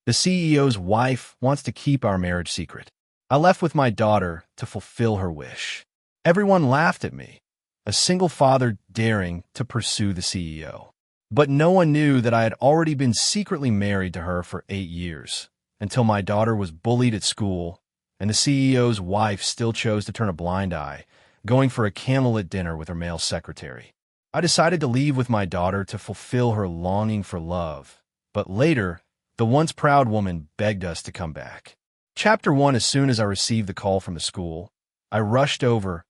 The CEO's wife wants to keep our marriage secret. I left with my daughter to fulfill her wish. Everyone laughed at me, a single father daring to pursue the CEO. But no one knew that I had already been secretly married to her for 8 years, until my daughter was bullied at school, and the CEO's wife still chose to turn a blind eye, going for a candlelit dinner with her male secretary. I decided to leave with my daughter to fulfill her longing for love, but later, the once proud woman begged us to come back. Chapter 1. As soon as I received the call from the school, I rushed over,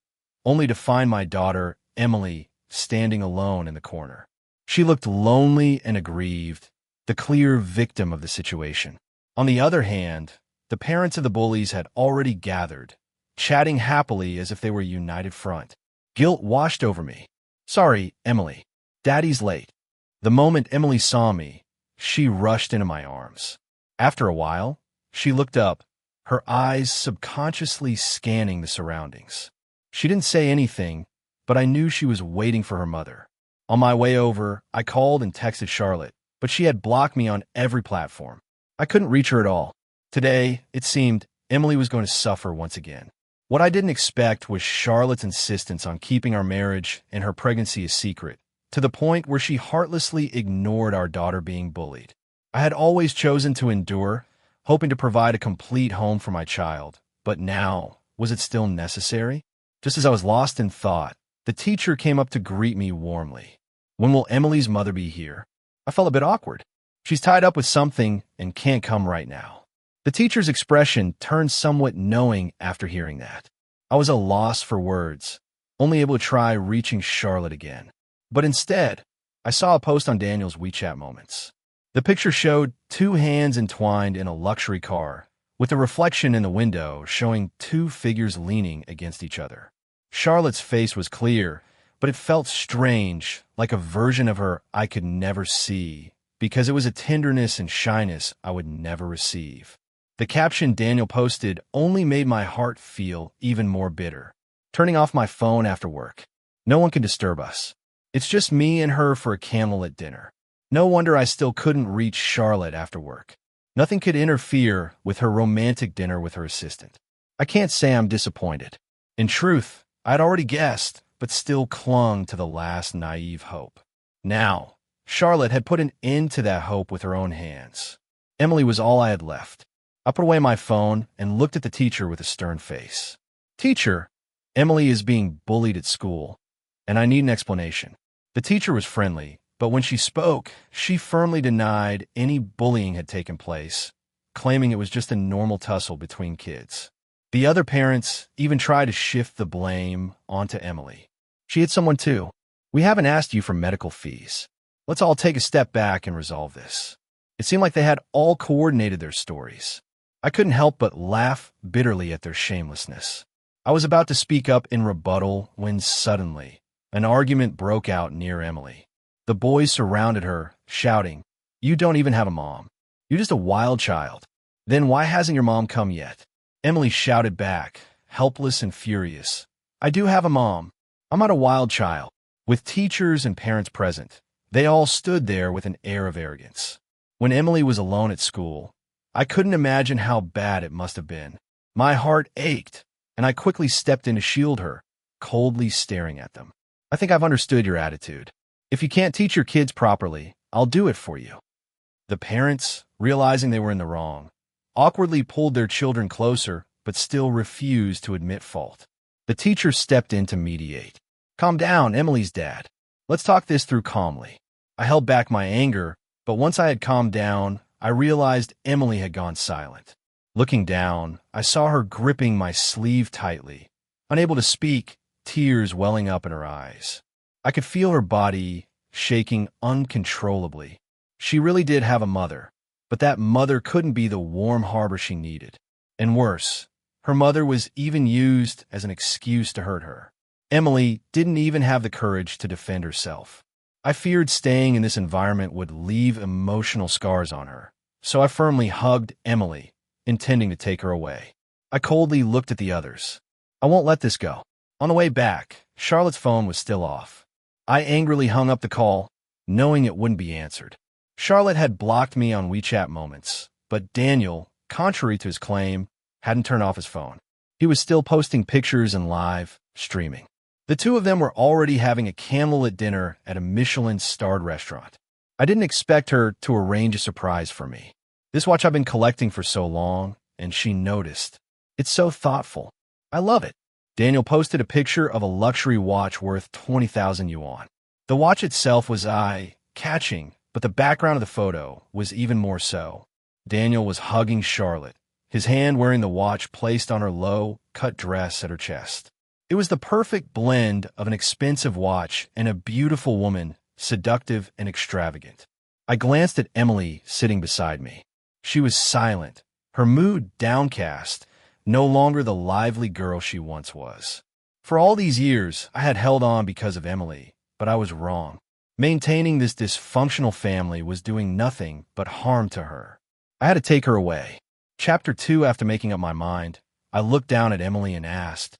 only to find my daughter, Emily, standing alone in the corner. She looked lonely and aggrieved, the clear victim of the situation. On the other hand, the parents of the bullies had already gathered, chatting happily as if they were a united front. Guilt washed over me. "Sorry, Emily. Daddy's late." The moment Emily saw me, she rushed into my arms. After a while, she looked up, her eyes subconsciously scanning the surroundings. She didn't say anything, but I knew she was waiting for her mother. On my way over, I called and texted Charlotte, but she had blocked me on every platform. I couldn't reach her at all. Today, it seemed, Emily was going to suffer once again. What I didn't expect was Charlotte's insistence on keeping our marriage and her pregnancy a secret, to the point where she heartlessly ignored our daughter being bullied. I had always chosen to endure, hoping to provide a complete home for my child, but now, was it still necessary? Just as I was lost in thought, the teacher came up to greet me warmly. "When will Emily's mother be here?" I felt a bit awkward. "She's tied up with something and can't come right now." The teacher's expression turned somewhat knowing after hearing that. I was at a loss for words, only able to try reaching Charlotte again. But instead, I saw a post on Daniel's WeChat Moments. The picture showed 2 hands entwined in a luxury car, with a reflection in the window showing 2 figures leaning against each other. Charlotte's face was clear, but it felt strange, like a version of her I could never see, because it was a tenderness and shyness I would never receive. The caption Daniel posted only made my heart feel even more bitter. "Turning off my phone after work. No one can disturb us. It's just me and her for a candlelit dinner. No wonder I still couldn't reach Charlotte after work. Nothing could interfere with her romantic dinner with her assistant. I can't say I'm disappointed. In truth, I'd already guessed, but still clung to the last naive hope. Now, Charlotte had put an end to that hope with her own hands. Emily was all I had left. I put away my phone and looked at the teacher with a stern face. "Teacher, Emily is being bullied at school, and I need an explanation." The teacher was friendly, but when she spoke, she firmly denied any bullying had taken place, claiming it was just a normal tussle between kids. The other parents even tried to shift the blame onto Emily. "She hit someone too. We haven't asked you for medical fees. Let's all take a step back and resolve this." It seemed like they had all coordinated their stories. I couldn't help but laugh bitterly at their shamelessness. I was about to speak up in rebuttal when suddenly, an argument broke out near Emily. The boys surrounded her, shouting, "You don't even have a mom. You're just a wild child. Then why hasn't your mom come yet?" Emily shouted back, helpless and furious, "I do have a mom. I'm not a wild child." With teachers and parents present, they all stood there with an air of arrogance. When Emily was alone at school, I couldn't imagine how bad it must have been. My heart ached, and I quickly stepped in to shield her, coldly staring at them. "I think I've understood your attitude. If you can't teach your kids properly, I'll do it for you." The parents, realizing they were in the wrong, awkwardly pulled their children closer, but still refused to admit fault. The teacher stepped in to mediate. "Calm down, Emily's dad. Let's talk this through calmly." I held back my anger, but once I had calmed down, I realized Emily had gone silent. Looking down, I saw her gripping my sleeve tightly, unable to speak, tears welling up in her eyes. I could feel her body shaking uncontrollably. She really did have a mother, but that mother couldn't be the warm harbor she needed. And worse, her mother was even used as an excuse to hurt her. Emily didn't even have the courage to defend herself. I feared staying in this environment would leave emotional scars on her, so I firmly hugged Emily, intending to take her away. I coldly looked at the others. "I won't let this go." On the way back, Charlotte's phone was still off. I angrily hung up the call, knowing it wouldn't be answered. Charlotte had blocked me on WeChat Moments, But Daniel, contrary to his claim, hadn't turned off his phone. He was still posting pictures and live streaming. The two of them were already having a candlelit dinner at a Michelin-starred restaurant. I didn't expect her to arrange a surprise for me. This watch I've been collecting for so long, and she noticed. It's so thoughtful. I love it. Daniel posted a picture of a luxury watch worth 20,000 yuan. The watch itself was eye-catching, but the background of the photo was even more so. Daniel was hugging Charlotte, his hand wearing the watch placed on her low-cut dress at her chest. It was the perfect blend of an expensive watch and a beautiful woman, seductive and extravagant. I glanced at Emily sitting beside me. She was silent, her mood downcast, no longer the lively girl she once was. For all these years, I had held on because of Emily, but I was wrong. Maintaining this dysfunctional family was doing nothing but harm to her. I had to take her away. Chapter 2. After making up my mind, I looked down at Emily and asked,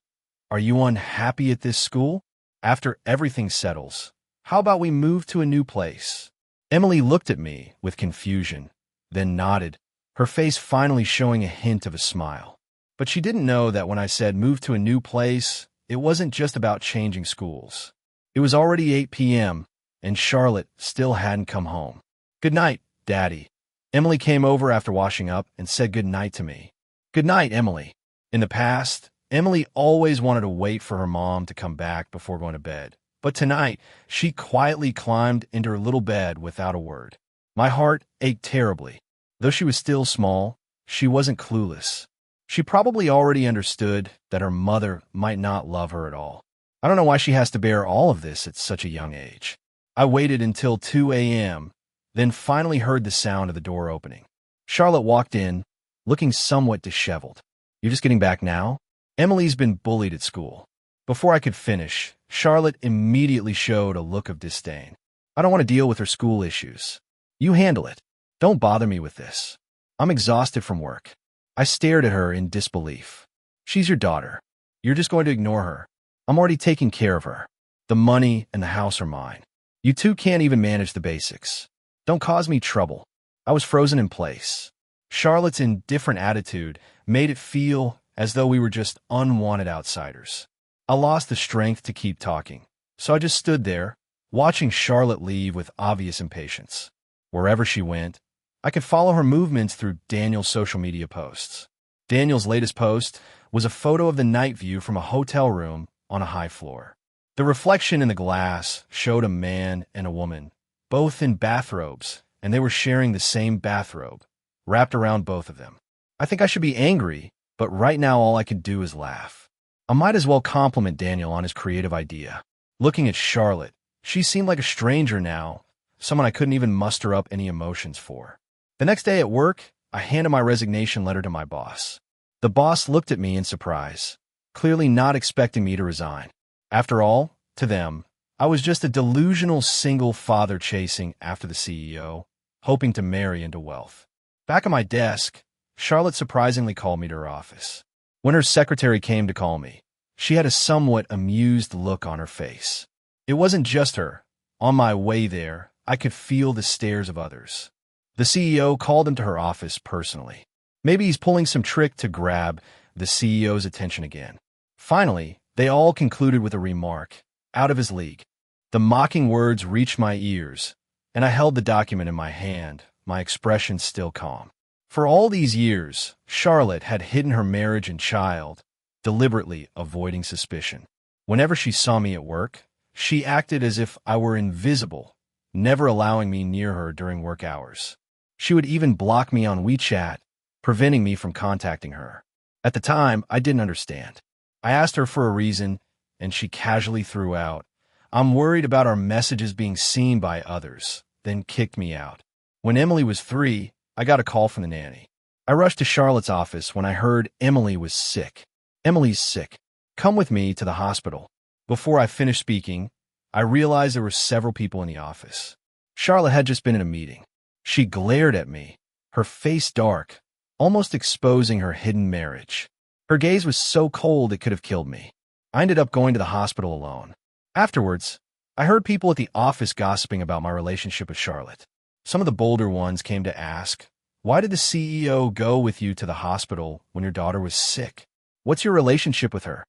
"Are you unhappy at this school? After everything settles, how about we move to a new place?" Emily looked at me with confusion, then nodded, her face finally showing a hint of a smile. But she didn't know that when I said move to a new place, it wasn't just about changing schools. It was already 8 p.m., and Charlotte still hadn't come home. "Good night, Daddy." Emily came over after washing up and said good night to me. "Good night, Emily." In the past, Emily always wanted to wait for her mom to come back before going to bed. But tonight, she quietly climbed into her little bed without a word. My heart ached terribly. Though she was still small, she wasn't clueless. She probably already understood that her mother might not love her at all. I don't know why she has to bear all of this at such a young age. I waited until 2 a.m., then finally heard the sound of the door opening. Charlotte walked in, looking somewhat disheveled. "You're just getting back now?" Emily's been bullied at school. Before I could finish, Charlotte immediately showed a look of disdain. "I don't want to deal with her school issues. You handle it. Don't bother me with this. I'm exhausted from work." I stared at her in disbelief. "She's your daughter. You're just going to ignore her. I'm already taking care of her. The money and the house are mine. You two can't even manage the basics. Don't cause me trouble." I was frozen in place. Charlotte's indifferent attitude made it feel as though we were just unwanted outsiders. I lost the strength to keep talking, so I just stood there, watching Charlotte leave with obvious impatience. Wherever she went, I could follow her movements through Daniel's social media posts. Daniel's latest post was a photo of the night view from a hotel room on a high floor. The reflection in the glass showed a man and a woman, both in bathrobes, and they were sharing the same bathrobe, wrapped around both of them. I think I should be angry, but right now all I can do is laugh. I might as well compliment Daniel on his creative idea. Looking at Charlotte, she seemed like a stranger now, someone I couldn't even muster up any emotions for. The next day at work, I handed my resignation letter to my boss. The boss looked at me in surprise, clearly not expecting me to resign. After all, to them, I was just a delusional single father chasing after the CEO, hoping to marry into wealth. Back at my desk, Charlotte surprisingly called me to her office. When her secretary came to call me, she had a somewhat amused look on her face. It wasn't just her. On my way there, I could feel the stares of others. The CEO called him to her office personally. Maybe he's pulling some trick to grab the CEO's attention again. Finally, they all concluded with a remark, "Out of his league." The mocking words reached my ears, and I held the document in my hand, my expression still calm. For all these years, Charlotte had hidden her marriage and child, deliberately avoiding suspicion. Whenever she saw me at work, she acted as if I were invisible, never allowing me near her during work hours. She would even block me on WeChat, preventing me from contacting her. At the time, I didn't understand. I asked her for a reason, and she casually threw out, "I'm worried about our messages being seen by others," then kicked me out. When Emily was 3, I got a call from the nanny. I rushed to Charlotte's office when I heard Emily was sick. "Emily's sick. Come with me to the hospital." Before I finished speaking, I realized there were several people in the office. Charlotte had just been in a meeting. She glared at me, her face dark, almost exposing her hidden marriage. Her gaze was so cold it could have killed me. I ended up going to the hospital alone. Afterwards, I heard people at the office gossiping about my relationship with Charlotte. Some of the bolder ones came to ask, Why did the CEO go with you to the hospital when your daughter was sick? What's your relationship with her?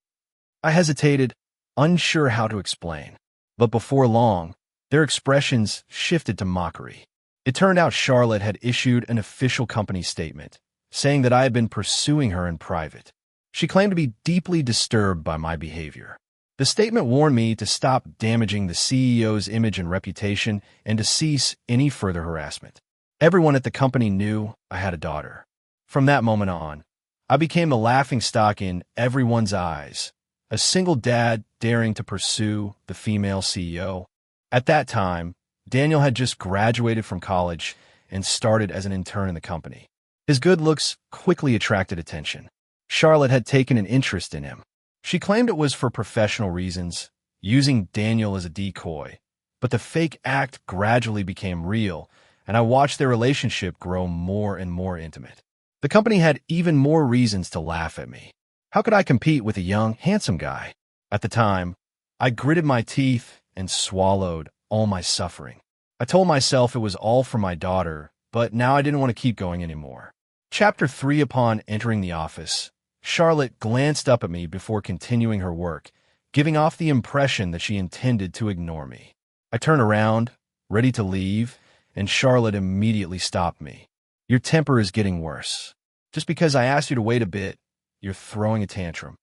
I hesitated, unsure how to explain. But before long, their expressions shifted to mockery. It turned out Charlotte had issued an official company statement, saying that I had been pursuing her in private. She claimed to be deeply disturbed by my behavior. The statement warned me to stop damaging the CEO's image and reputation and to cease any further harassment. Everyone at the company knew I had a daughter. From that moment on, I became the laughingstock in everyone's eyes, a single dad daring to pursue the female CEO. At that time, Daniel had just graduated from college and started as an intern in the company. His good looks quickly attracted attention. Charlotte had taken an interest in him. She claimed it was for professional reasons, using Daniel as a decoy, but the fake act gradually became real, and I watched their relationship grow more and more intimate. The company had even more reasons to laugh at me. How could I compete with a young, handsome guy? At the time, I gritted my teeth and swallowed all my suffering. I told myself it was all for my daughter, but now I didn't want to keep going anymore. Chapter 3. Upon entering the office, Charlotte glanced up at me before continuing her work, giving off the impression that she intended to ignore me. I turned around, ready to leave, and Charlotte immediately stopped me. Your temper is getting worse. Just because I asked you to wait a bit, you're throwing a tantrum.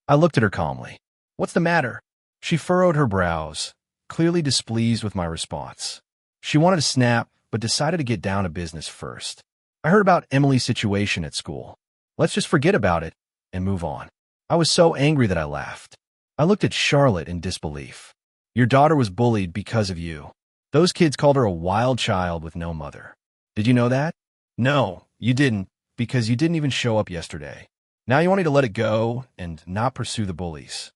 I looked at her calmly. What's the matter? She furrowed her brows, clearly displeased with my response. She wanted to snap, but decided to get down to business first. I heard about Emily's situation at school. Let's just forget about it and move on. I was so angry that I laughed. I looked at Charlotte in disbelief. Your daughter was bullied because of you. Those kids called her a wild child with no mother. Did you know that? No, you didn't, because you didn't even show up yesterday. Now you want me to let it go and not pursue the bullies.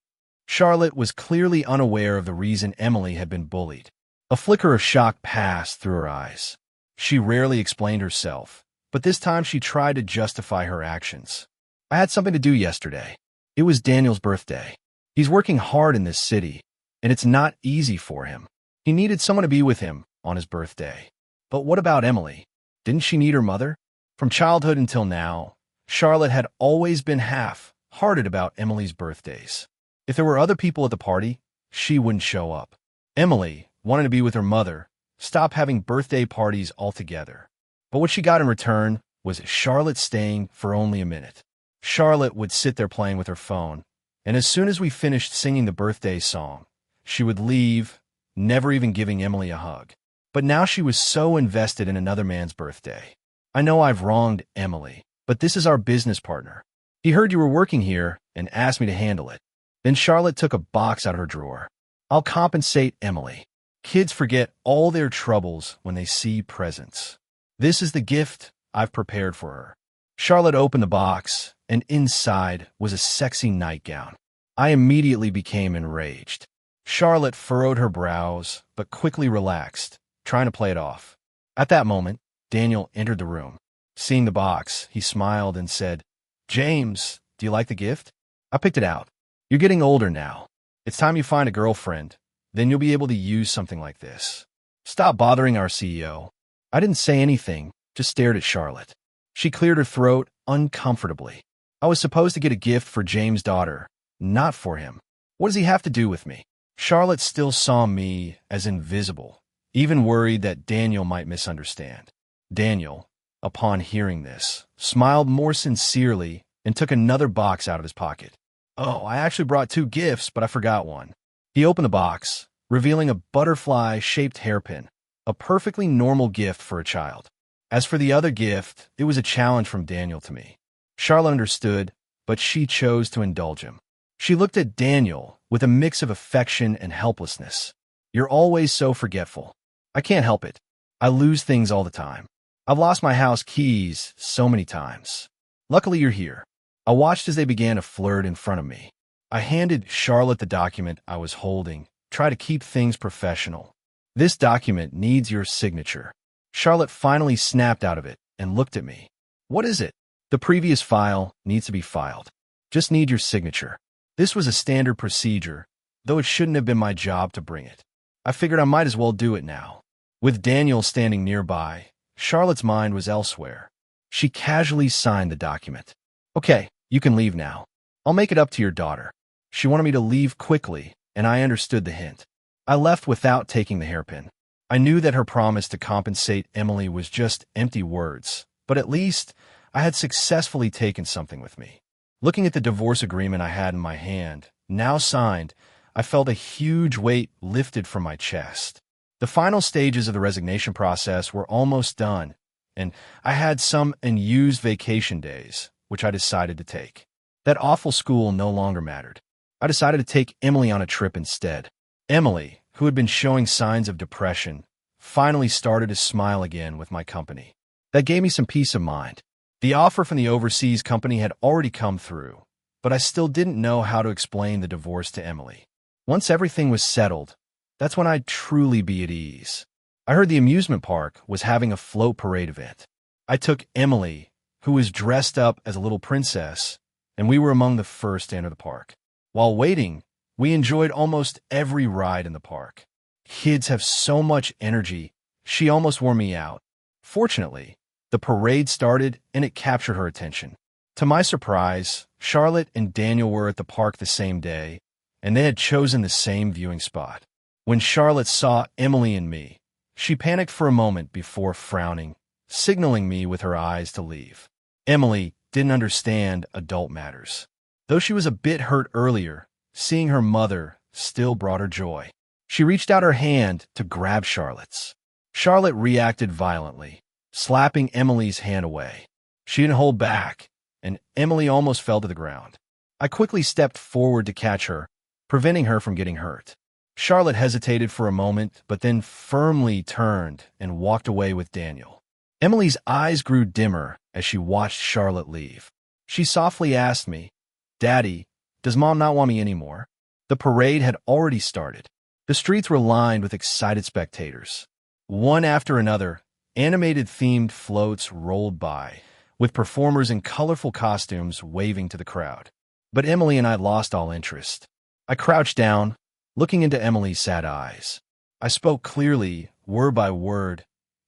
Charlotte was clearly unaware of the reason Emily had been bullied. A flicker of shock passed through her eyes. She rarely explained herself, but this time she tried to justify her actions. I had something to do yesterday. It was Daniel's birthday. He's working hard in this city, and it's not easy for him. He needed someone to be with him on his birthday. But what about Emily? Didn't she need her mother? From childhood until now, Charlotte had always been half-hearted about Emily's birthdays. If there were other people at the party, she wouldn't show up. Emily, wanting to be with her mother, stopped having birthday parties altogether. But what she got in return was Charlotte staying for only a minute. Charlotte would sit there playing with her phone, and as soon as we finished singing the birthday song, she would leave, never even giving Emily a hug. But now she was so invested in another man's birthday. I know I've wronged Emily, but this is our business partner. He heard you were working here and asked me to handle it. Then Charlotte took a box out of her drawer. I'll compensate Emily. Kids forget all their troubles when they see presents. This is the gift I've prepared for her. Charlotte opened the box, and inside was a sexy nightgown. I immediately became enraged. Charlotte furrowed her brows, but quickly relaxed, trying to play it off. At that moment, Daniel entered the room. Seeing the box, he smiled and said, "James, do you like the gift?" I picked it out. "You're getting older now. It's time you find a girlfriend. Then you'll be able to use something like this. Stop bothering our CEO." I didn't say anything, just stared at Charlotte. She cleared her throat uncomfortably. I was supposed to get a gift for James' daughter, not for him. What does he have to do with me? Charlotte still saw me as invisible, even worried that Daniel might misunderstand. Daniel, upon hearing this, smiled more sincerely and took another box out of his pocket. "Oh, I actually brought 2 gifts, but I forgot one." He opened the box, revealing a butterfly-shaped hairpin, a perfectly normal gift for a child. As for the other gift, it was a challenge from Daniel to me. Charlotte understood, but she chose to indulge him. She looked at Daniel with a mix of affection and helplessness. "You're always so forgetful." "I can't help it. I lose things all the time. I've lost my house keys so many times. Luckily, you're here." I watched as they began to flirt in front of me. I handed Charlotte the document I was holding, try to keep things professional. "This document needs your signature." Charlotte finally snapped out of it and looked at me. "What is it?" "The previous file needs to be filed. Just need your signature." This was a standard procedure, though it shouldn't have been my job to bring it. I figured I might as well do it now. With Daniel standing nearby, Charlotte's mind was elsewhere. She casually signed the document. Okay, you can leave now. I'll make it up to your daughter. She wanted me to leave quickly, and I understood the hint. I left without taking the hairpin. I knew that her promise to compensate Emily was just empty words, but at least I had successfully taken something with me. Looking at the divorce agreement I had in my hand, now signed, I felt a huge weight lifted from my chest. The final stages of the resignation process were almost done, and I had some unused vacation days, which I decided to take. That awful school no longer mattered. I decided to take Emily on a trip instead. Emily, who had been showing signs of depression, finally started to smile again with my company. That gave me some peace of mind. The offer from the overseas company had already come through, but I still didn't know how to explain the divorce to Emily. Once everything was settled, that's when I'd truly be at ease. I heard the amusement park was having a float parade event. I took Emily, who was dressed up as a little princess, and we were among the first to enter the park. While waiting, we enjoyed almost every ride in the park. Kids have so much energy, she almost wore me out. Fortunately, the parade started and it captured her attention. To my surprise, Charlotte and Daniel were at the park the same day, and they had chosen the same viewing spot. When Charlotte saw Emily and me, she panicked for a moment before frowning, signaling me with her eyes to leave. Emily didn't understand adult matters. Though she was a bit hurt earlier, seeing her mother still brought her joy. She reached out her hand to grab Charlotte's. Charlotte reacted violently, slapping Emily's hand away. She didn't hold back, and Emily almost fell to the ground. I quickly stepped forward to catch her, preventing her from getting hurt. Charlotte hesitated for a moment, but then firmly turned and walked away with Daniel. Emily's eyes grew dimmer as she watched Charlotte leave. She softly asked me, "Daddy, does Mom not want me anymore?" The parade had already started. The streets were lined with excited spectators. One after another, animated-themed floats rolled by, with performers in colorful costumes waving to the crowd. But Emily and I lost all interest. I crouched down, looking into Emily's sad eyes. I spoke clearly, word by word.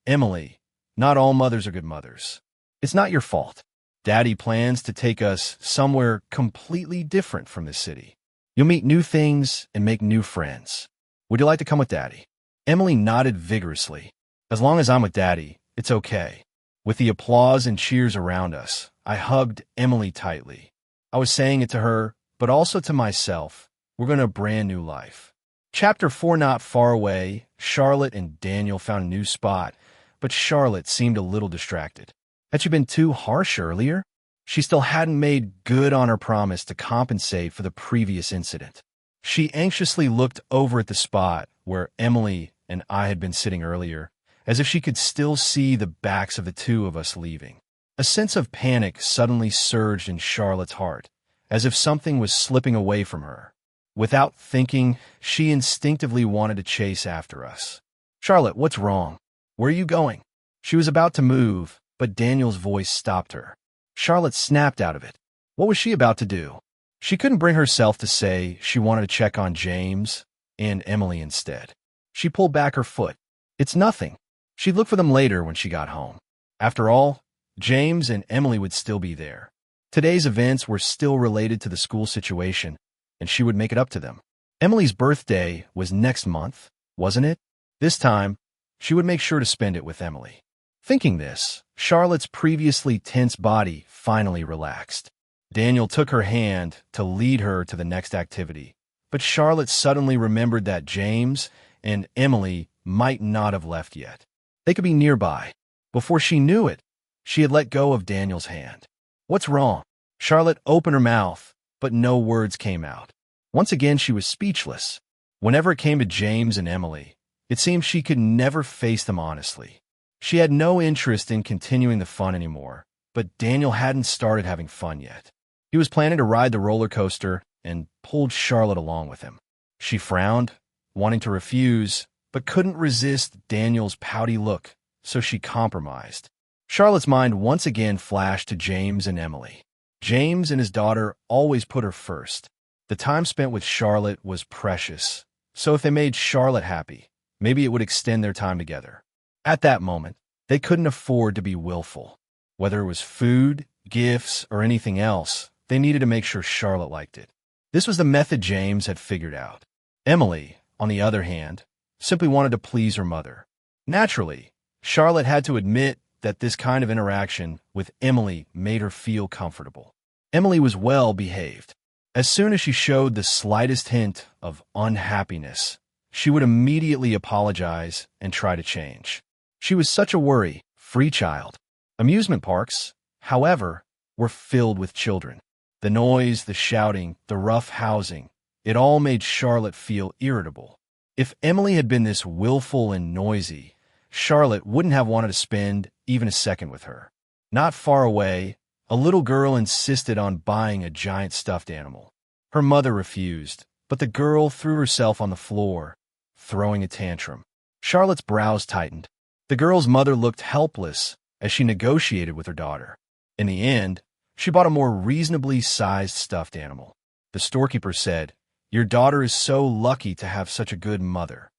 "Emily, not all mothers are good mothers. It's not your fault. Daddy plans to take us somewhere completely different from this city. You'll meet new things and make new friends. Would you like to come with Daddy?" Emily nodded vigorously. "As long as I'm with Daddy, it's okay." With the applause and cheers around us, I hugged Emily tightly. I was saying it to her, but also to myself. We're going to a brand new life. Chapter 4. Not far away, Charlotte and Daniel found a new spot, but Charlotte seemed a little distracted. Had she been too harsh earlier? She still hadn't made good on her promise to compensate for the previous incident. She anxiously looked over at the spot where Emily and I had been sitting earlier, as if she could still see the backs of the two of us leaving. A sense of panic suddenly surged in Charlotte's heart, as if something was slipping away from her. Without thinking, she instinctively wanted to chase after us. "Charlotte, what's wrong? Where are you going?" She was about to move, but Daniel's voice stopped her. Charlotte snapped out of it. What was she about to do? She couldn't bring herself to say she wanted to check on James and Emily instead. She pulled back her foot. It's nothing. She'd look for them later when she got home. After all, James and Emily would still be there. Today's events were still related to the school situation, and she would make it up to them. Emily's birthday was next month, wasn't it? This time, she would make sure to spend it with Emily. Thinking this, Charlotte's previously tense body finally relaxed. Daniel took her hand to lead her to the next activity, but Charlotte suddenly remembered that James and Emily might not have left yet. They could be nearby. Before she knew it, she had let go of Daniel's hand. "What's wrong?" Charlotte opened her mouth, but no words came out. Once again, she was speechless. Whenever it came to James and Emily, it seemed she could never face them honestly. She had no interest in continuing the fun anymore, but Daniel hadn't started having fun yet. He was planning to ride the roller coaster and pulled Charlotte along with him. She frowned, wanting to refuse, but couldn't resist Daniel's pouty look, so she compromised. Charlotte's mind once again flashed to James and Emily. James and his daughter always put her first. The time spent with Charlotte was precious, so if they made Charlotte happy, maybe it would extend their time together. At that moment, they couldn't afford to be willful. Whether it was food, gifts, or anything else, they needed to make sure Charlotte liked it. This was the method James had figured out. Emily, on the other hand, simply wanted to please her mother. Naturally, Charlotte had to admit that this kind of interaction with Emily made her feel comfortable. Emily was well behaved. As soon as she showed the slightest hint of unhappiness, she would immediately apologize and try to change. She was such a worry-free child. Amusement parks, however, were filled with children. The noise, the shouting, the rough housing, it all made Charlotte feel irritable. If Emily had been this willful and noisy, Charlotte wouldn't have wanted to spend even a second with her. Not far away, a little girl insisted on buying a giant stuffed animal. Her mother refused, but the girl threw herself on the floor, throwing a tantrum. Charlotte's brows tightened. The girl's mother looked helpless as she negotiated with her daughter. In the end, she bought a more reasonably sized stuffed animal. The storekeeper said, "Your daughter is so lucky to have such a good mother."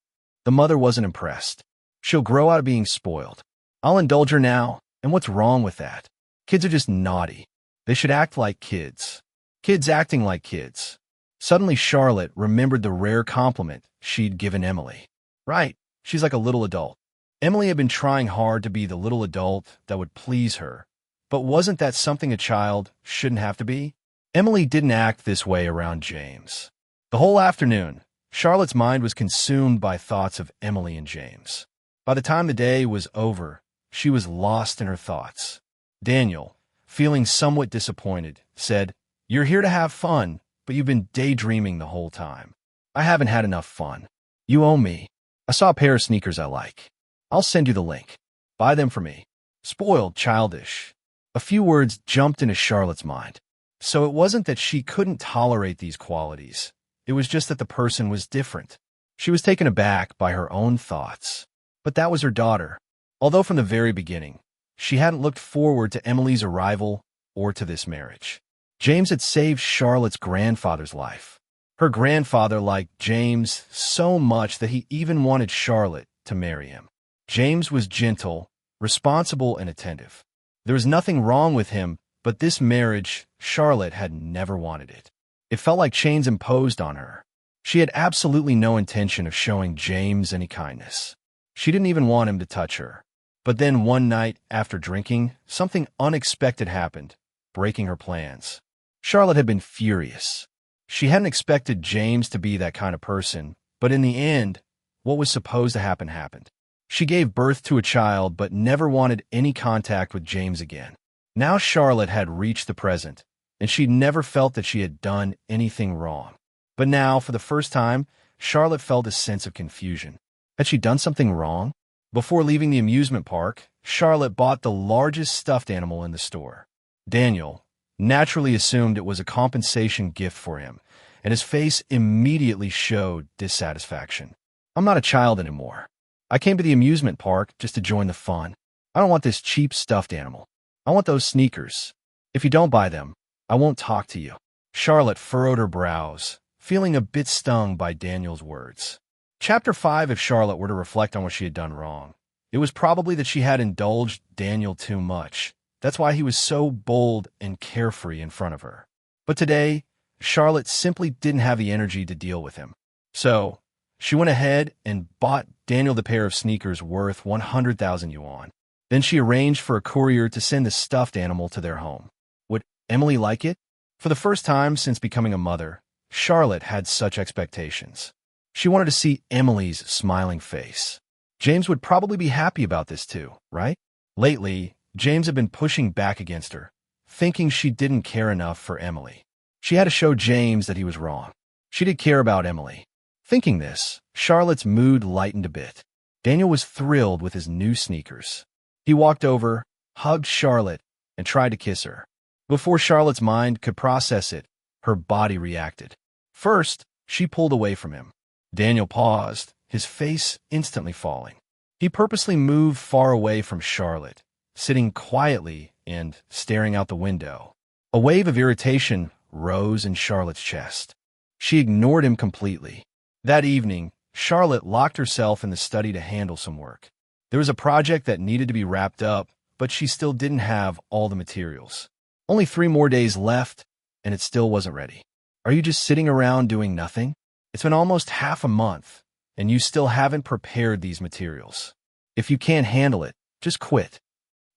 The mother wasn't impressed. "She'll grow out of being spoiled. I'll indulge her now, and what's wrong with that? Kids are just naughty. They should act like kids. Kids acting like kids." Suddenly Charlotte remembered the rare compliment she'd given Emily. Right, she's like a little adult. Emily had been trying hard to be the little adult that would please her, but wasn't that something a child shouldn't have to be? Emily didn't act this way around James. The whole afternoon, Charlotte's mind was consumed by thoughts of Emily and James. By the time the day was over, she was lost in her thoughts. Daniel, feeling somewhat disappointed, said, "You're here to have fun, but you've been daydreaming the whole time. I haven't had enough fun. You owe me. I saw a pair of sneakers I like. I'll send you the link. Buy them for me." Spoiled, childish. A few words jumped into Charlotte's mind. So it wasn't that she couldn't tolerate these qualities. It was just that the person was different. She was taken aback by her own thoughts. But that was her daughter. Although from the very beginning, she hadn't looked forward to Emily's arrival or to this marriage. James had saved Charlotte's grandfather's life. Her grandfather liked James so much that he even wanted Charlotte to marry him. James was gentle, responsible, and attentive. There was nothing wrong with him, but this marriage, Charlotte had never wanted it. It felt like chains imposed on her. She had absolutely no intention of showing James any kindness. She didn't even want him to touch her. But then one night, after drinking, something unexpected happened, breaking her plans. Charlotte had been furious. She hadn't expected James to be that kind of person, but in the end, what was supposed to happen happened. She gave birth to a child but never wanted any contact with James again. Now Charlotte had reached the present, and she'd never felt that she had done anything wrong. But now, for the first time, Charlotte felt a sense of confusion. Had she done something wrong? Before leaving the amusement park, Charlotte bought the largest stuffed animal in the store. Daniel naturally assumed it was a compensation gift for him, and his face immediately showed dissatisfaction. "I'm not a child anymore. I came to the amusement park just to join the fun. I don't want this cheap stuffed animal. I want those sneakers. If you don't buy them, I won't talk to you." Charlotte furrowed her brows, feeling a bit stung by Daniel's words. Chapter 5. If Charlotte were to reflect on what she had done wrong, it was probably that she had indulged Daniel too much. That's why he was so bold and carefree in front of her. But today, Charlotte simply didn't have the energy to deal with him. So, she went ahead and bought Daniel the pair of sneakers worth 100,000 yuan. Then she arranged for a courier to send the stuffed animal to their home. Would Emily like it? For the first time since becoming a mother, Charlotte had such expectations. She wanted to see Emily's smiling face. James would probably be happy about this too, right? Lately, James had been pushing back against her, thinking she didn't care enough for Emily. She had to show James that he was wrong. She did care about Emily. Thinking this, Charlotte's mood lightened a bit. Daniel was thrilled with his new sneakers. He walked over, hugged Charlotte, and tried to kiss her. Before Charlotte's mind could process it, her body reacted. First, she pulled away from him. Daniel paused, his face instantly falling. He purposely moved far away from Charlotte, sitting quietly and staring out the window. A wave of irritation rose in Charlotte's chest. She ignored him completely. That evening, Charlotte locked herself in the study to handle some work. There was a project that needed to be wrapped up but she still didn't have all the materials. Only 3 more days left, and it still wasn't ready. Are you just sitting around doing nothing? It's been almost half a month, and you still haven't prepared these materials. If you can't handle it, just quit.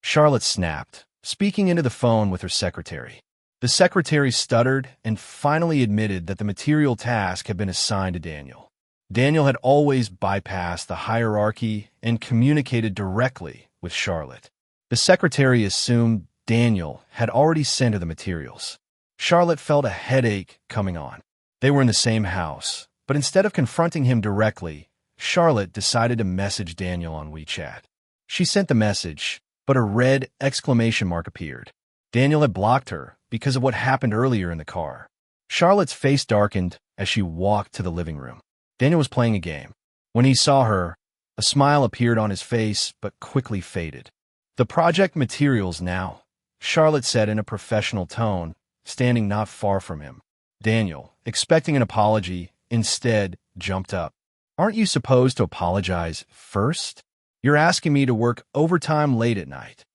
Charlotte snapped, speaking into the phone with her secretary. The secretary stuttered and finally admitted that the material task had been assigned to Daniel. Daniel had always bypassed the hierarchy and communicated directly with Charlotte. The secretary assumed Daniel had already sent her the materials. Charlotte felt a headache coming on. They were in the same house, but instead of confronting him directly, Charlotte decided to message Daniel on WeChat. She sent the message, but a red exclamation mark appeared. Daniel had blocked her because of what happened earlier in the car. Charlotte's face darkened as she walked to the living room. Daniel was playing a game. When he saw her, a smile appeared on his face but quickly faded. "The project materials now," Charlotte said in a professional tone, standing not far from him. Daniel, expecting an apology, instead jumped up. "Aren't you supposed to apologize first? You're asking me to work overtime late at night.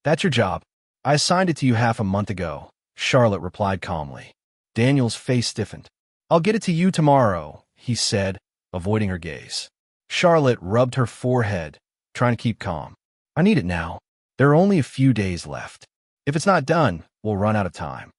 That's your job. I assigned it to you half a month ago," Charlotte replied calmly. Daniel's face stiffened. "I'll get it to you tomorrow," he said, avoiding her gaze. Charlotte rubbed her forehead, trying to keep calm. "I need it now. There are only a few days left. If it's not done, we'll run out of time."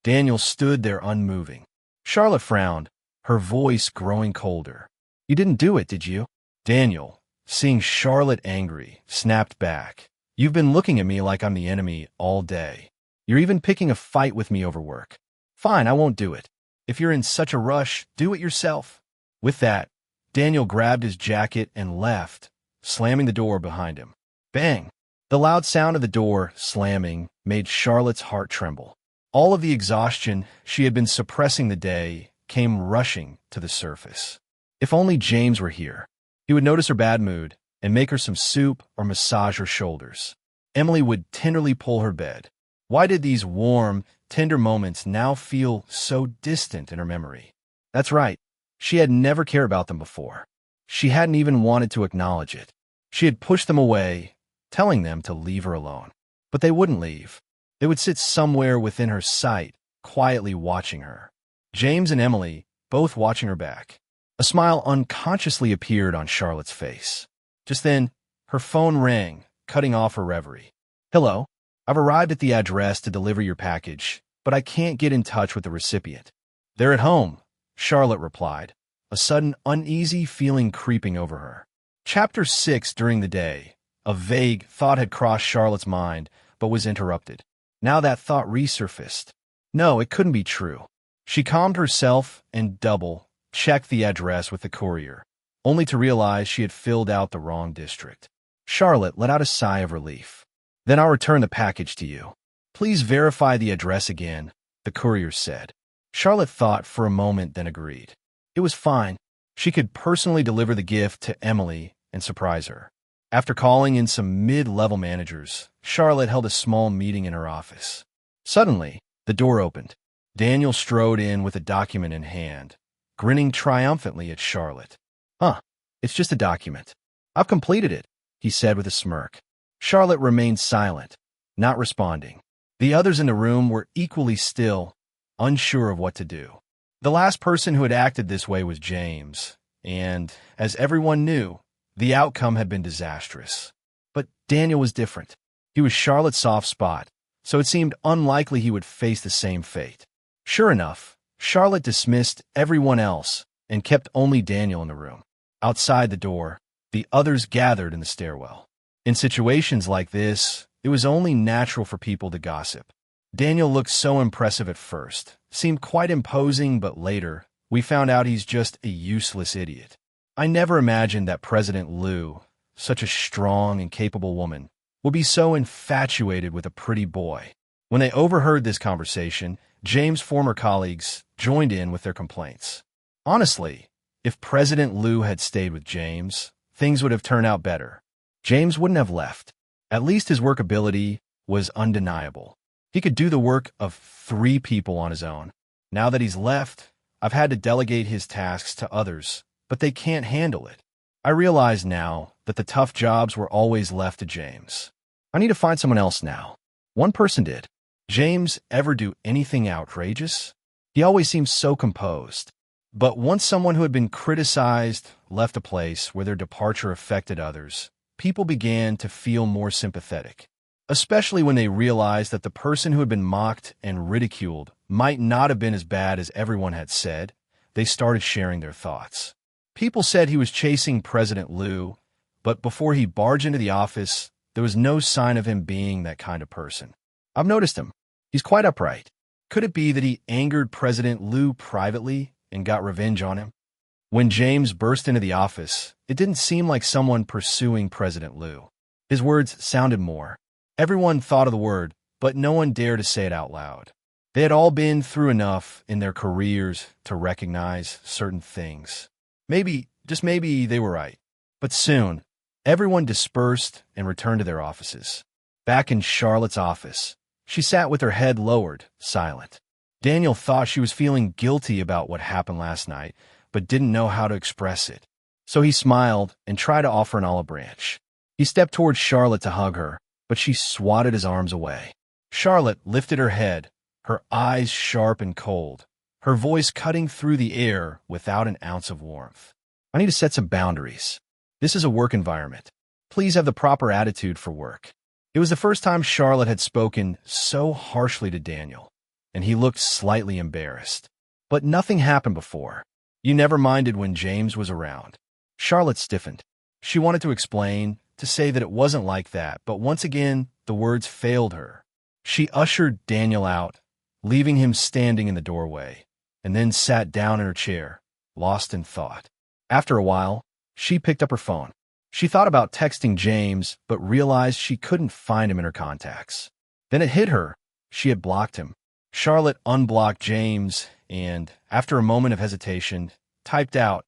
Daniel stood there unmoving. Charlotte frowned, her voice growing colder. "You didn't do it, did you?" Daniel, seeing Charlotte angry, snapped back. "You've been looking at me like I'm the enemy all day. You're even picking a fight with me over work. Fine, I won't do it. If you're in such a rush, do it yourself." With that, Daniel grabbed his jacket and left, slamming the door behind him. Bang! The loud sound of the door slamming made Charlotte's heart tremble. All of the exhaustion she had been suppressing the day came rushing to the surface. If only James were here. He would notice her bad mood and make her some soup or massage her shoulders. Emily would tenderly pull her bed. Why did these warm, tender moments now feel so distant in her memory? That's right. She had never cared about them before. She hadn't even wanted to acknowledge it. She had pushed them away, telling them to leave her alone. But they wouldn't leave. They would sit somewhere within her sight, quietly watching her. James and Emily, both watching her back. A smile unconsciously appeared on Charlotte's face. Just then, her phone rang, cutting off her reverie. "Hello, I've arrived at the address to deliver your package, but I can't get in touch with the recipient." "They're at home," Charlotte replied, a sudden uneasy feeling creeping over her. Chapter 6. During the day, a vague thought had crossed Charlotte's mind, but was interrupted. Now that thought resurfaced. No, it couldn't be true. She calmed herself and double-checked the address with the courier, only to realize she had filled out the wrong district. Charlotte let out a sigh of relief. "Then I'll return the package to you. Please verify the address again," the courier said. Charlotte thought for a moment, then agreed. It was fine. She could personally deliver the gift to Emily and surprise her. After calling in some mid-level managers, Charlotte held a small meeting in her office. Suddenly, the door opened. Daniel strode in with a document in hand, grinning triumphantly at Charlotte. "Huh, it's just a document. I've completed it," he said with a smirk. Charlotte remained silent, not responding. The others in the room were equally still, unsure of what to do. The last person who had acted this way was James, and, as everyone knew, the outcome had been disastrous. But Daniel was different. He was Charlotte's soft spot, so it seemed unlikely he would face the same fate. Sure enough, Charlotte dismissed everyone else and kept only Daniel in the room. Outside the door, the others gathered in the stairwell. In situations like this, it was only natural for people to gossip. Daniel looked so impressive at first, seemed quite imposing, but later, we found out he's just a useless idiot. I never imagined that President Liu, such a strong and capable woman, would be so infatuated with a pretty boy. When they overheard this conversation, James' former colleagues joined in with their complaints. Honestly, if President Liu had stayed with James, things would have turned out better. James wouldn't have left. At least his workability was undeniable. He could do the work of 3 people on his own. Now that he's left, I've had to delegate his tasks to others, but they can't handle it. I realize now that the tough jobs were always left to James. I need to find someone else now. One person did. James ever do anything outrageous? He always seems so composed. But once someone who had been criticized left a place where their departure affected others, people began to feel more sympathetic, especially when they realized that the person who had been mocked and ridiculed might not have been as bad as everyone had said. They started sharing their thoughts. People said he was chasing President Liu, but before he barged into the office, there was no sign of him being that kind of person. I've noticed him. He's quite upright. Could it be that he angered President Liu privately and got revenge on him? When James burst into the office, it didn't seem like someone pursuing President Liu. His words sounded more. Everyone thought of the word, but no one dared to say it out loud. They had all been through enough in their careers to recognize certain things. Maybe, just maybe, they were right. But soon, everyone dispersed and returned to their offices. Back in Charlotte's office, she sat with her head lowered, silent. Daniel thought she was feeling guilty about what happened last night, but didn't know how to express it. So he smiled and tried to offer an olive branch. He stepped towards Charlotte to hug her, but she swatted his arms away. Charlotte lifted her head, her eyes sharp and cold, her voice cutting through the air without an ounce of warmth. I need to set some boundaries. This is a work environment. Please have the proper attitude for work. It was the first time Charlotte had spoken so harshly to Daniel, and he looked slightly embarrassed. But nothing happened before. You never minded when James was around. Charlotte stiffened. She wanted to explain, to say that it wasn't like that, but once again, the words failed her. She ushered Daniel out, leaving him standing in the doorway, and then sat down in her chair, lost in thought. After a while, she picked up her phone. She thought about texting James, but realized she couldn't find him in her contacts. Then it hit her. She had blocked him. Charlotte unblocked James and, after a moment of hesitation, typed out,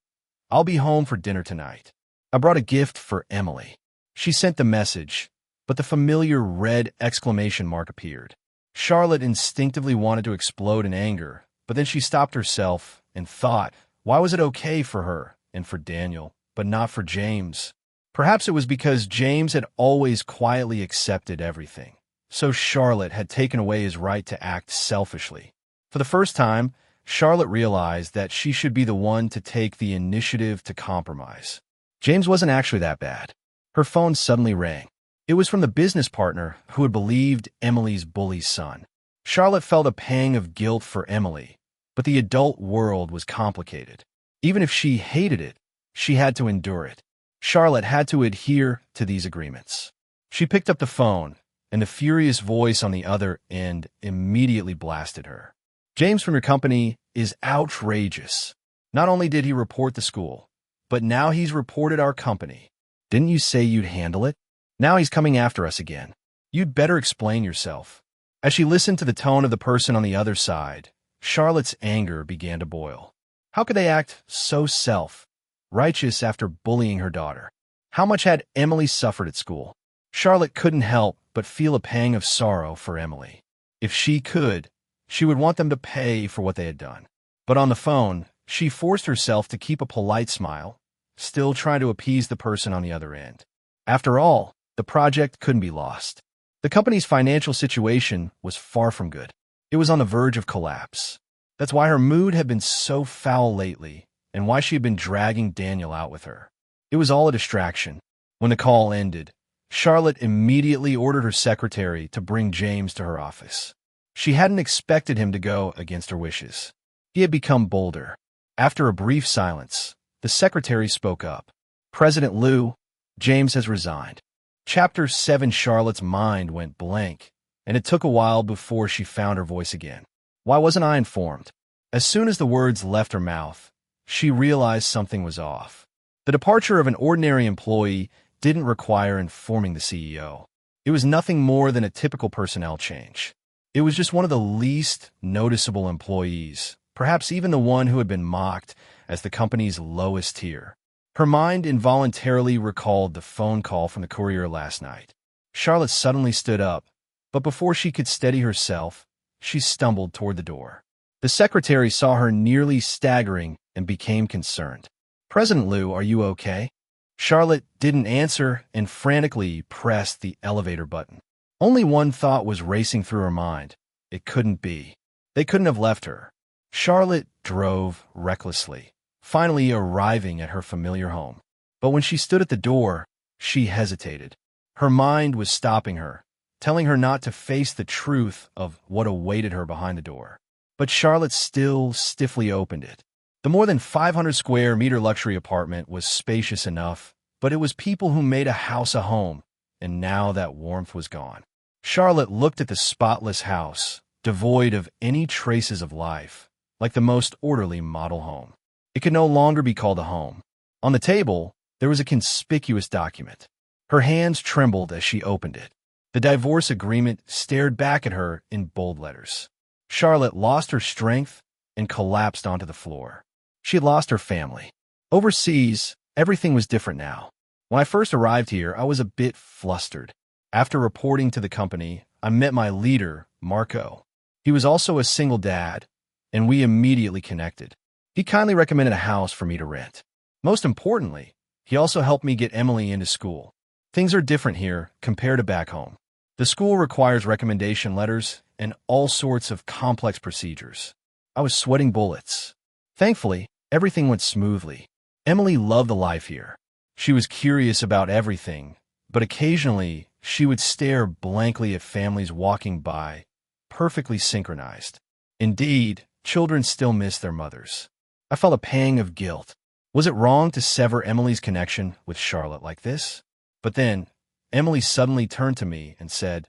"I'll be home for dinner tonight. I brought a gift for Emily." She sent the message, but the familiar red exclamation mark appeared. Charlotte instinctively wanted to explode in anger, but then she stopped herself and thought, why was it okay for her and for Daniel, but not for James? Perhaps it was because James had always quietly accepted everything, so Charlotte had taken away his right to act selfishly. For the first time, Charlotte realized that she should be the one to take the initiative to compromise. James wasn't actually that bad. Her phone suddenly rang. It was from the business partner who had believed Emily's bully's son. Charlotte felt a pang of guilt for Emily, but the adult world was complicated. Even if she hated it, she had to endure it. Charlotte had to adhere to these agreements. She picked up the phone, and the furious voice on the other end immediately blasted her. "James from your company is outrageous. Not only did he report the school, but now he's reported our company. Didn't you say you'd handle it? Now he's coming after us again. You'd better explain yourself." As she listened to the tone of the person on the other side, Charlotte's anger began to boil. How could they act so self-righteous after bullying her daughter? How much had Emily suffered at school? Charlotte couldn't help but feel a pang of sorrow for Emily. If she could, she would want them to pay for what they had done. But on the phone, she forced herself to keep a polite smile, still trying to appease the person on the other end. After all, the project couldn't be lost. The company's financial situation was far from good. It was on the verge of collapse. That's why her mood had been so foul lately, and why she had been dragging Daniel out with her. It was all a distraction. When the call ended, Charlotte immediately ordered her secretary to bring James to her office. She hadn't expected him to go against her wishes. He had become bolder. After a brief silence, the secretary spoke up. "President Liu, James has resigned." Chapter 7. Charlotte's mind went blank, and it took a while before she found her voice again. Why wasn't I informed? As soon as the words left her mouth, she realized something was off. The departure of an ordinary employee didn't require informing the CEO. It was nothing more than a typical personnel change. It was just one of the least noticeable employees, perhaps even the one who had been mocked as the company's lowest tier. Her mind involuntarily recalled the phone call from the courier last night. Charlotte suddenly stood up, but before she could steady herself, she stumbled toward the door. The secretary saw her nearly staggering and became concerned. "President Liu, are you okay?" Charlotte didn't answer and frantically pressed the elevator button. Only one thought was racing through her mind. It couldn't be. They couldn't have left her. Charlotte drove recklessly, finally arriving at her familiar home. But when she stood at the door, she hesitated. Her mind was stopping her, telling her not to face the truth of what awaited her behind the door. But Charlotte still stiffly opened it. The more than 500 square meter luxury apartment was spacious enough, but it was people who made a house a home, and now that warmth was gone. Charlotte looked at the spotless house, devoid of any traces of life, like the most orderly model home. It could no longer be called a home. On the table, there was a conspicuous document. Her hands trembled as she opened it. The divorce agreement stared back at her in bold letters. Charlotte lost her strength and collapsed onto the floor. She had lost her family. Overseas, everything was different now. When I first arrived here, I was a bit flustered. After reporting to the company, I met my leader, Marco. He was also a single dad, and we immediately connected. He kindly recommended a house for me to rent. Most importantly, he also helped me get Emily into school. Things are different here compared to back home. The school requires recommendation letters and all sorts of complex procedures. I was sweating bullets. Thankfully, everything went smoothly. Emily loved the life here. She was curious about everything, but occasionally she would stare blankly at families walking by, perfectly synchronized. Indeed, children still miss their mothers. I felt a pang of guilt. Was it wrong to sever Emily's connection with Charlotte like this? But then, Emily suddenly turned to me and said,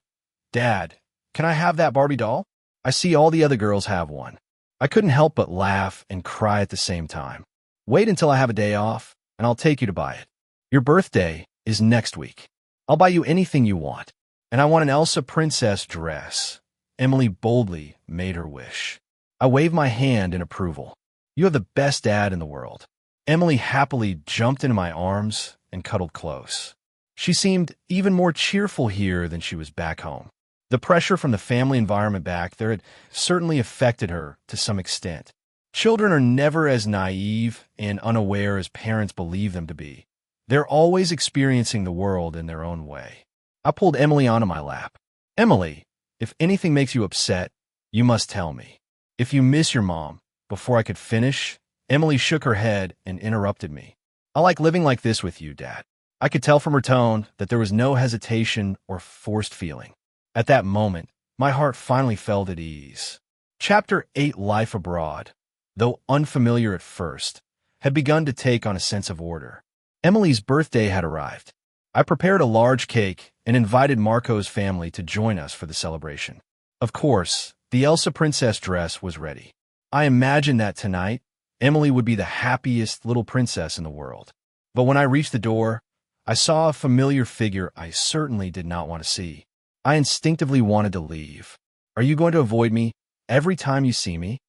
"Dad, can I have that Barbie doll? I see all the other girls have one." I couldn't help but laugh and cry at the same time. "Wait until I have a day off, and I'll take you to buy it. Your birthday is next week. I'll buy you anything you want, and I want an Elsa princess dress." Emily boldly made her wish. I waved my hand in approval. "You have the best dad in the world." Emily happily jumped into my arms and cuddled close. She seemed even more cheerful here than she was back home. The pressure from the family environment back there had certainly affected her to some extent. Children are never as naive and unaware as parents believe them to be. They're always experiencing the world in their own way. I pulled Emily onto my lap. "Emily, if anything makes you upset, you must tell me. If you miss your mom," before I could finish, Emily shook her head and interrupted me. "I like living like this with you, Dad." I could tell from her tone that there was no hesitation or forced feeling. At that moment, my heart finally felt at ease. Chapter 8, Life Abroad, though unfamiliar at first, had begun to take on a sense of order. Emily's birthday had arrived. I prepared a large cake and invited Marco's family to join us for the celebration. Of course, the Elsa princess dress was ready. I imagined that tonight, Emily would be the happiest little princess in the world. But when I reached the door, I saw a familiar figure I certainly did not want to see. I instinctively wanted to leave. "Are you going to avoid me every time you see me?"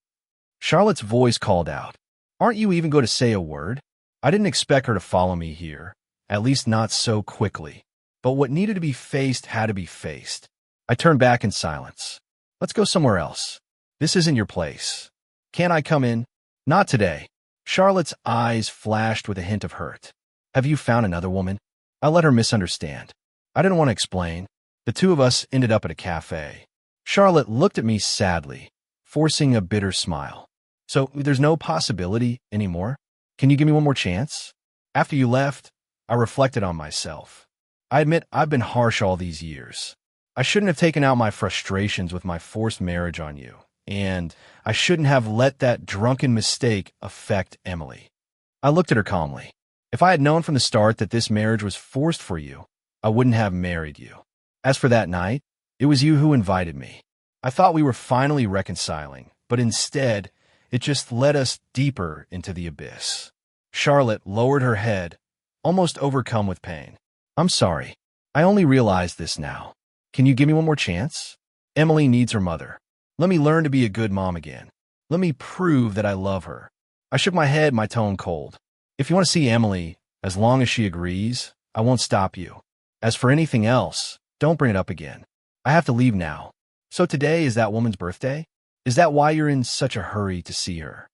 Charlotte's voice called out. "Aren't you even going to say a word?" I didn't expect her to follow me here, at least not so quickly. But what needed to be faced had to be faced. I turned back in silence. "Let's go somewhere else. This isn't your place." "Can't I come in?" "Not today." Charlotte's eyes flashed with a hint of hurt. "Have you found another woman?" I let her misunderstand. I didn't want to explain. The two of us ended up at a cafe. Charlotte looked at me sadly, forcing a bitter smile. "So there's no possibility anymore? Can you give me one more chance?" After you left, I reflected on myself. I admit I've been harsh all these years. I shouldn't have taken out my frustrations with my forced marriage on you, and I shouldn't have let that drunken mistake affect Emily. I looked at her calmly. If I had known from the start that this marriage was forced for you, I wouldn't have married you. As for that night, it was you who invited me. I thought we were finally reconciling, but instead, it just led us deeper into the abyss. Charlotte lowered her head, almost overcome with pain. "I'm sorry. I only realized this now. Can you give me one more chance? Emily needs her mother. Let me learn to be a good mom again. Let me prove that I love her." I shook my head, my tone cold. "If you want to see Emily, as long as she agrees, I won't stop you. As for anything else, don't bring it up again. I have to leave now." "So today is that woman's birthday? Is that why you're in such a hurry to see her?"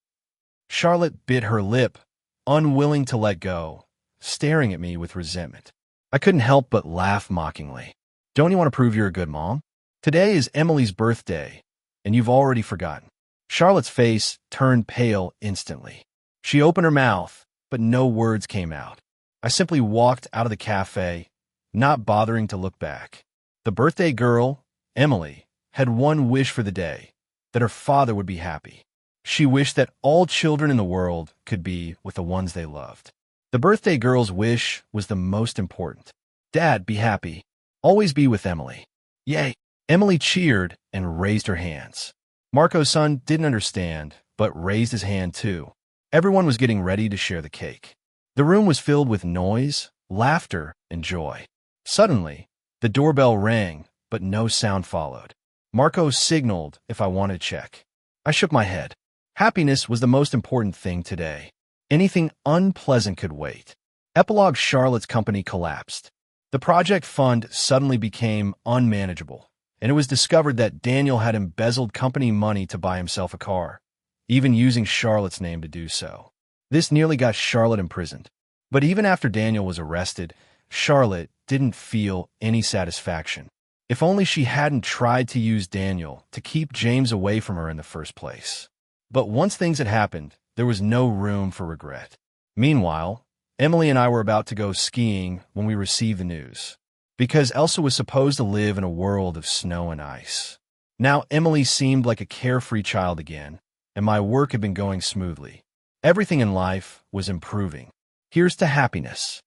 Charlotte bit her lip, unwilling to let go, staring at me with resentment. I couldn't help but laugh mockingly. Don't you want to prove you're a good mom? Today is Emily's birthday, and you've already forgotten. Charlotte's face turned pale instantly. She opened her mouth, but no words came out. I simply walked out of the cafe, not bothering to look back. The birthday girl, Emily, had one wish for the day, that her father would be happy. She wished that all children in the world could be with the ones they loved. The birthday girl's wish was the most important. Dad, be happy. Always be with Emily. Yay! Emily cheered and raised her hands. Marco's son didn't understand, but raised his hand too. Everyone was getting ready to share the cake. The room was filled with noise, laughter, and joy. Suddenly, the doorbell rang, but no sound followed. Marco signaled if I wanted to check. I shook my head. Happiness was the most important thing today. Anything unpleasant could wait. Epilogue: Charlotte's company collapsed. The project fund suddenly became unmanageable, and it was discovered that Daniel had embezzled company money to buy himself a car, even using Charlotte's name to do so. This nearly got Charlotte imprisoned. But even after Daniel was arrested, Charlotte didn't feel any satisfaction. If only she hadn't tried to use Daniel to keep James away from her in the first place. But once things had happened, there was no room for regret. Meanwhile, Emily and I were about to go skiing when we received the news. Because Elsa was supposed to live in a world of snow and ice. Now Emily seemed like a carefree child again, and my work had been going smoothly. Everything in life was improving. Here's to happiness.